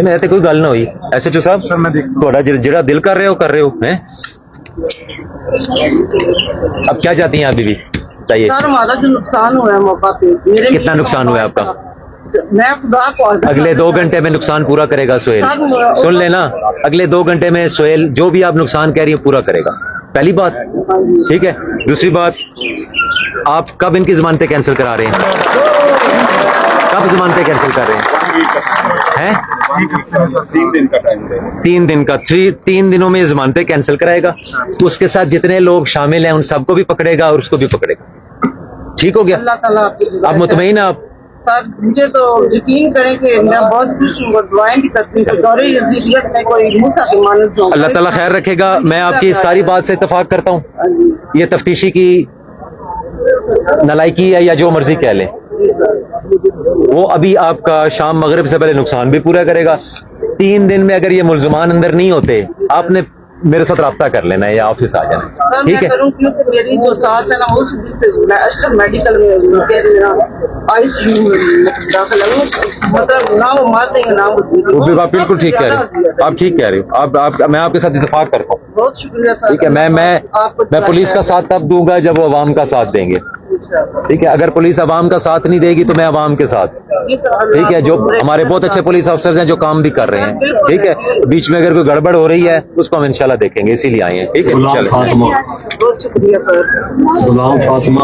नहीं ऐसे कोई गल ना हुई SHO साहब सर मैं देखता थोड़ा जिहड़ा दिल कर रहे हो हैं। अब क्या चाहती हैं आप बीवी बताइए। सर हमारा जो नुकसान हुआ है मौका पे मेरे कितना नुकसान हुआ है आपका? मैं खुदा को अगले 2 घंटे में नुकसान पूरा करेगा सोहेल, सुन लेना, अगले 2 घंटे में सोहेल जो भी आप नुकसान कह रही है पूरा करेगा, पहली बात, ठीक है। दूसरी बात, आप कब इनकी जमानतें कैंसिल करा रहे हैं? कब जमानतें कैंसिल कर रहे हैं? 3 दिन का टाइम दे। 3 दिन का 3 दिनों में जमानतें कैंसिल कराएगा, तो उसके साथ जितने लोग शामिल हैं उन सबको भी पकड़ेगा और उसको भी पकड़ेगा। ठीक हो गया? अल्लाह ताला आपकी आप मुतमईन हैं आप? सर मुझे तो यकीन करें कि मैं बहुत खुश हूँ और दुआएं भी करती हूँ दौरे यजीदियत में कोई मूसा की मानत हो। अल्लाह ताला खैर रखेगा। मैं आपकी सारी बात से इत्तेफाक करता हूँ। ये तफ्तीशी की नलायकी है या जो मर्जी कह लें, वो अभी आपका शाम मगरिब से पहले नुकसान भी पूरा करेगा। 3 दिन में अगर ये मुल्ज़मान अंदर नहीं होते, आपने मेरे साथ रब्ता कर लेना है या ऑफिस आ जाना, सर ठीक मैं है? करूँ क्योंकि मेरी जो सास है ना उस मैं अशरफ मेडिकल में ICU में दाखिल हूँ, मतलब ना वो मार देंगे ना वो भी आप बिल्कुल ठीक कह रहे हो, आप ठीक कह रहे हो। आप मैं आपके साथ इत्तेफाक करता हूँ, बहुत शुक्रिया सर। ठीक है। मैं पुलिस का साथ तब दूंगा जब वो अवाम का साथ देंगे, ठीक है। अगर पुलिस अवाम का साथ नहीं देगी तो मैं अवाम के साथ, ठीक है। जो हमारे बहुत अच्छे पुलिस ऑफिसर्स हैं जो काम भी कर रहे हैं, ठीक है। बीच में अगर कोई गड़बड़ हो रही है उसको हम इंशाल्लाह देखेंगे, इसीलिए आए हैं, ठीक है। चलो बहुत शुक्रिया सर। गुलाम फातिमा